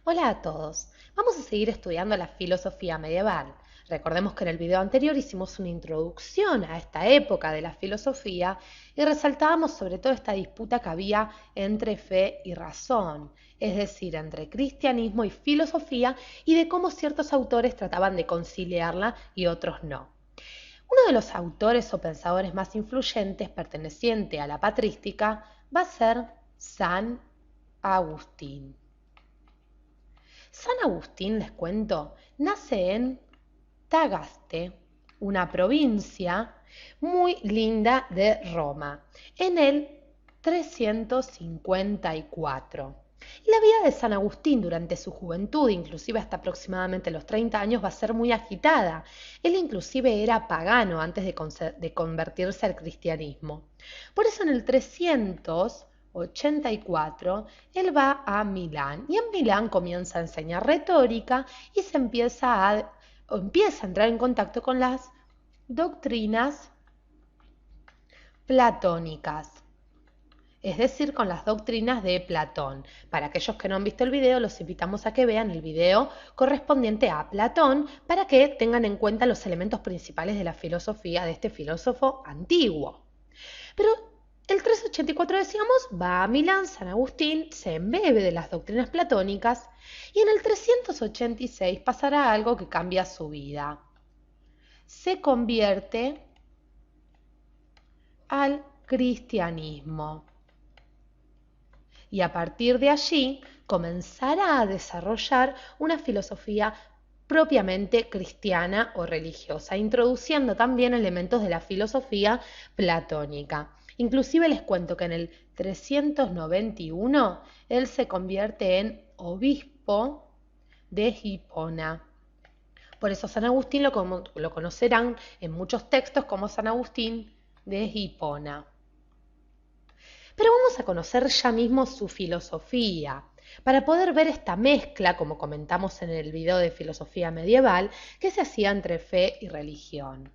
Hola a todos. Vamos a seguir estudiando la filosofía medieval. Recordemos que en el video anterior hicimos una introducción a esta época de la filosofía y resaltábamos sobre todo esta disputa que había entre fe y razón, es decir, entre cristianismo y filosofía y de cómo ciertos autores trataban de conciliarla y otros no. Uno de los autores o pensadores más influyentes perteneciente a la patrística va a ser San Agustín. San Agustín, les cuento, nace en Tagaste, una provincia muy linda de Roma, en el 354. Y la vida de San Agustín durante su juventud, inclusive hasta aproximadamente los 30 años, va a ser muy agitada. Él inclusive era pagano antes de convertirse al cristianismo. Por eso en el 384 él va a Milán y en Milán comienza a enseñar retórica y empieza a entrar en contacto con las doctrinas platónicas, es decir, con las doctrinas de Platón. Para aquellos que no han visto el video, los invitamos a que vean el video correspondiente a Platón para que tengan en cuenta los elementos principales de la filosofía de este filósofo antiguo. Pero el 384, decíamos, va a Milán, San Agustín se embebe de las doctrinas platónicas y en el 386 pasará algo que cambia su vida. Se convierte al cristianismo y a partir de allí comenzará a desarrollar una filosofía propiamente cristiana o religiosa, introduciendo también elementos de la filosofía platónica. Inclusive les cuento que en el 391 él se convierte en obispo de Hipona. Por eso San Agustín lo conocerán en muchos textos como San Agustín de Hipona. Pero vamos a conocer ya mismo su filosofía, para poder ver esta mezcla, como comentamos en el video de filosofía medieval, que se hacía entre fe y religión.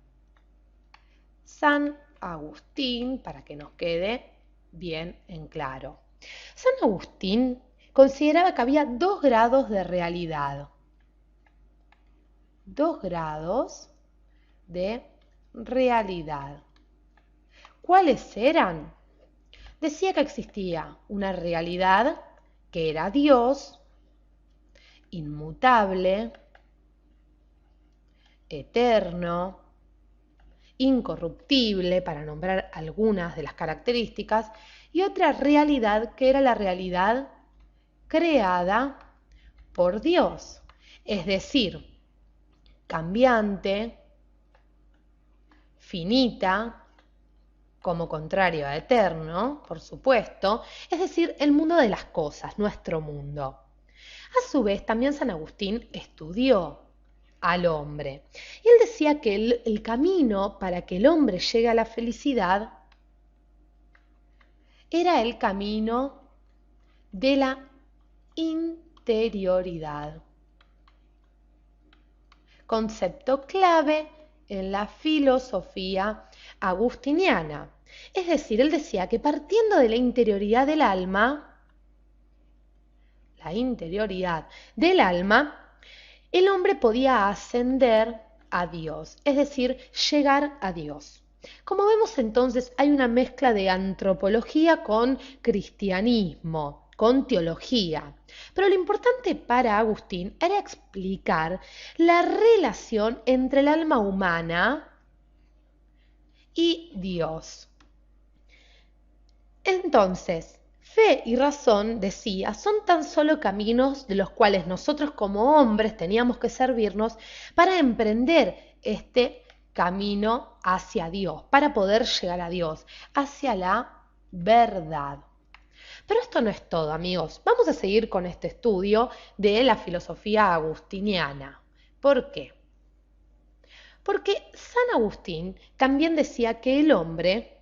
San Agustín, para que nos quede bien en claro. San Agustín consideraba que había dos grados de realidad. Dos grados de realidad. ¿Cuáles eran? Decía que existía una realidad que era Dios, inmutable, eterno, incorruptible, para nombrar algunas de las características, y otra realidad que era la realidad creada por Dios, es decir, cambiante, finita, como contrario a eterno, por supuesto, es decir, el mundo de las cosas, nuestro mundo. A su vez, también San Agustín estudió al hombre. Y él decía que el camino para que el hombre llegue a la felicidad era el camino de la interioridad. Concepto clave en la filosofía agustiniana. Es decir, él decía que partiendo de la interioridad del alma, el hombre podía ascender a Dios, es decir, llegar a Dios. Como vemos entonces, hay una mezcla de antropología con cristianismo, con teología. Pero lo importante para Agustín era explicar la relación entre el alma humana y Dios. Entonces, fe y razón, decía, son tan solo caminos de los cuales nosotros como hombres teníamos que servirnos para emprender este camino hacia Dios, para poder llegar a Dios, hacia la verdad. Pero esto no es todo, amigos. Vamos a seguir con este estudio de la filosofía agustiniana. ¿Por qué? Porque San Agustín también decía que el hombre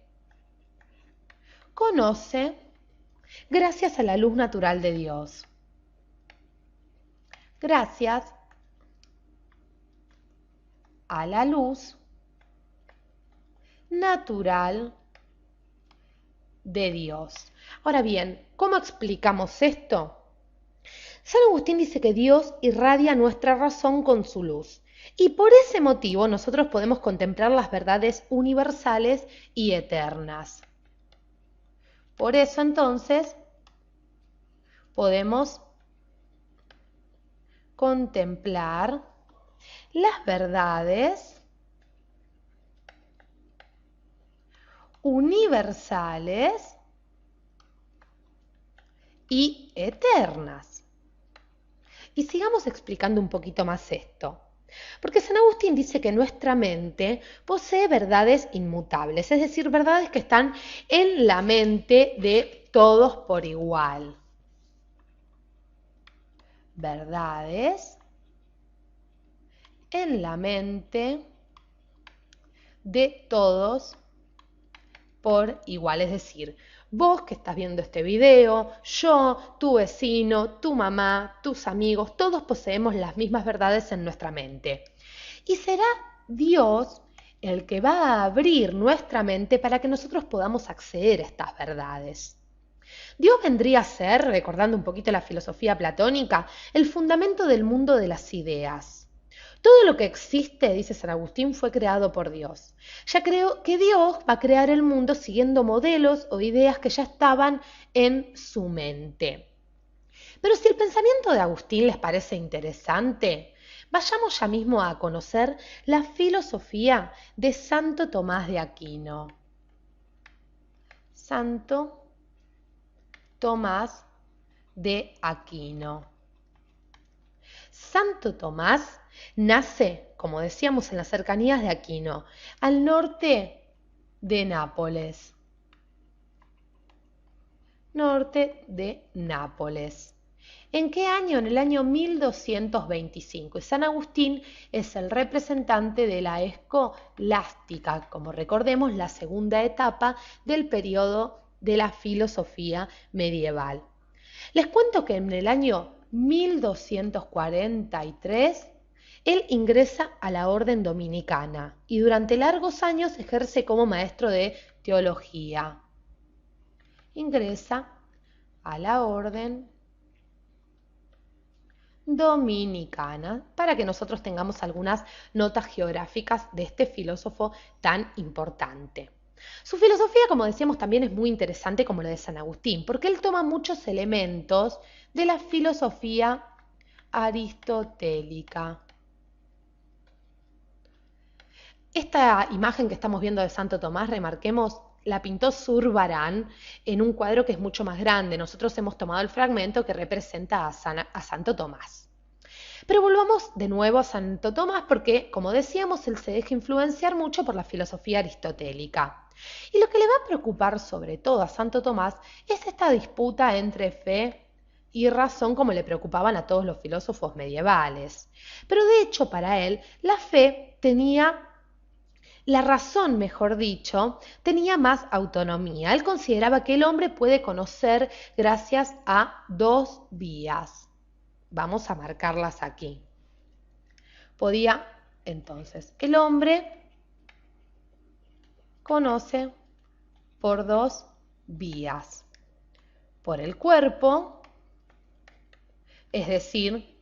conoce gracias a la luz natural de Dios. Gracias a la luz natural de Dios. Ahora bien, ¿cómo explicamos esto? San Agustín dice que Dios irradia nuestra razón con su luz. Y por ese motivo nosotros podemos contemplar las verdades universales y eternas. Por eso entonces podemos contemplar las verdades universales y eternas. Y sigamos explicando un poquito más esto. Porque San Agustín dice que nuestra mente posee verdades inmutables, es decir, verdades que están en la mente de todos por igual. Verdades en la mente de todos por igual, es decir, vos que estás viendo este video, yo, tu vecino, tu mamá, tus amigos, todos poseemos las mismas verdades en nuestra mente. Y será Dios el que va a abrir nuestra mente para que nosotros podamos acceder a estas verdades. Dios vendría a ser, recordando un poquito la filosofía platónica, el fundamento del mundo de las ideas. Todo lo que existe, dice San Agustín, fue creado por Dios. Ya creo que Dios va a crear el mundo siguiendo modelos o ideas que ya estaban en su mente. Pero si el pensamiento de Agustín les parece interesante, vayamos ya mismo a conocer la filosofía de Santo Tomás de Aquino. Santo Tomás de Aquino. Santo Tomás nace, como decíamos, en las cercanías de Aquino, al norte de Nápoles. Norte de Nápoles. ¿En qué año? En el año 1225. Y San Agustín es el representante de la escolástica, como recordemos, la segunda etapa del periodo de la filosofía medieval. Les cuento que en el año 1243 él ingresa a la orden dominicana y durante largos años ejerce como maestro de teología. Ingresa a la orden dominicana para que nosotros tengamos algunas notas geográficas de este filósofo tan importante. Su filosofía, como decíamos, también es muy interesante como la de San Agustín, porque él toma muchos elementos de la filosofía aristotélica. Esta imagen que estamos viendo de Santo Tomás, remarquemos, la pintó Zurbarán en un cuadro que es mucho más grande. Nosotros hemos tomado el fragmento que representa a Santo Tomás. Pero volvamos de nuevo a Santo Tomás porque, como decíamos, él se deja influenciar mucho por la filosofía aristotélica. Y lo que le va a preocupar sobre todo a Santo Tomás es esta disputa entre fe y razón, como le preocupaban a todos los filósofos medievales. Pero de hecho, para él, la razón, mejor dicho, tenía más autonomía. Él consideraba que el hombre puede conocer gracias a dos vías. Vamos a marcarlas aquí. Entonces, el hombre conoce por dos vías. Por el cuerpo, es decir,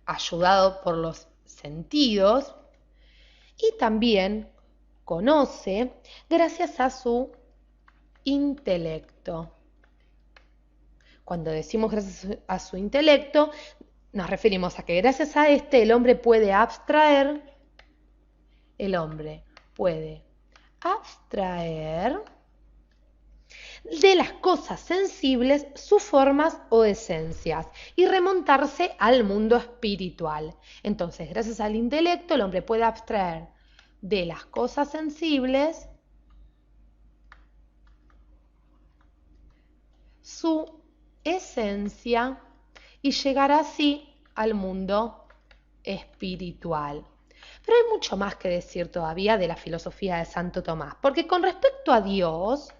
ayudado por los sentidos, y también conoce gracias a su intelecto. Cuando decimos gracias a su intelecto, nos referimos a que gracias a este el hombre puede abstraer de las cosas sensibles sus formas o esencias y remontarse al mundo espiritual. Entonces, gracias al intelecto, el hombre puede abstraer de las cosas sensibles su esencia y llegar así al mundo espiritual. Pero hay mucho más que decir todavía de la filosofía de Santo Tomás, porque con respecto a Dios,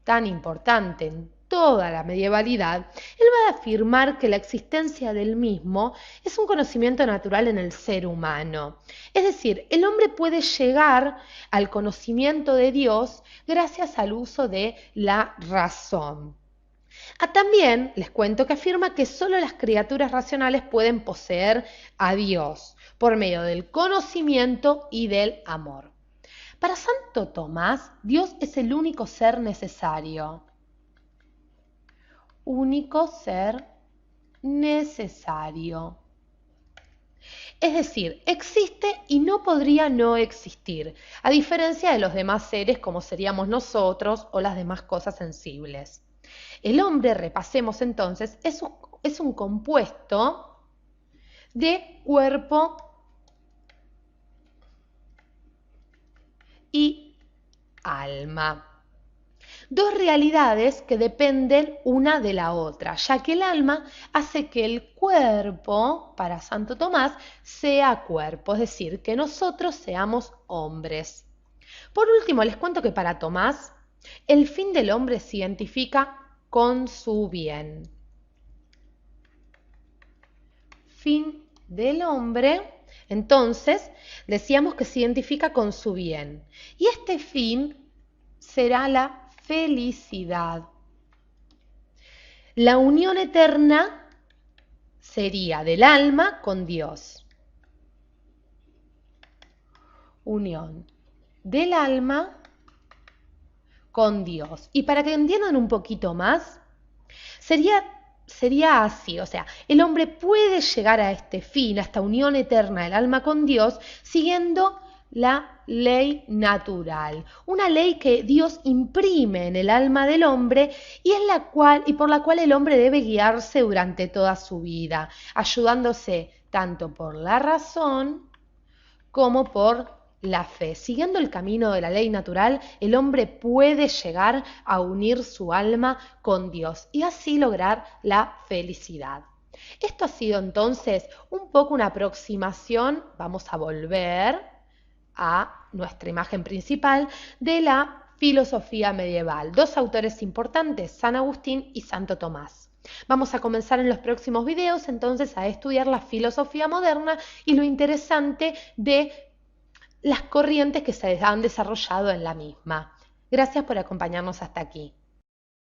tan importante en toda la medievalidad, él va a afirmar que la existencia del mismo es un conocimiento natural en el ser humano. Es decir, el hombre puede llegar al conocimiento de Dios gracias al uso de la razón. También les cuento que afirma que solo las criaturas racionales pueden poseer a Dios por medio del conocimiento y del amor. Para Santo Tomás, Dios es el único ser necesario. Único ser necesario. Es decir, existe y no podría no existir, a diferencia de los demás seres como seríamos nosotros o las demás cosas sensibles. El hombre, repasemos entonces, es un compuesto de cuerpo y alma. Dos realidades que dependen una de la otra, ya que el alma hace que el cuerpo, para Santo Tomás, sea cuerpo, es decir, que nosotros seamos hombres. Por último, les cuento que para Tomás, el fin del hombre se identifica con su bien. Fin del hombre, entonces, decíamos que se identifica con su bien. Y este fin será la felicidad. La unión eterna sería del alma con Dios. Unión del alma con Dios. Y para que entiendan un poquito más, sería así, o sea, el hombre puede llegar a este fin, a esta unión eterna del alma con Dios, siguiendo la ley natural, una ley que Dios imprime en el alma del hombre y por la cual el hombre debe guiarse durante toda su vida, ayudándose tanto por la razón como por la fe. Siguiendo el camino de la ley natural, el hombre puede llegar a unir su alma con Dios y así lograr la felicidad. Esto ha sido entonces un poco una aproximación, vamos a volver a nuestra imagen principal de la filosofía medieval. Dos autores importantes, San Agustín y Santo Tomás. Vamos a comenzar en los próximos videos entonces a estudiar la filosofía moderna y lo interesante de las corrientes que se han desarrollado en la misma. Gracias por acompañarnos hasta aquí.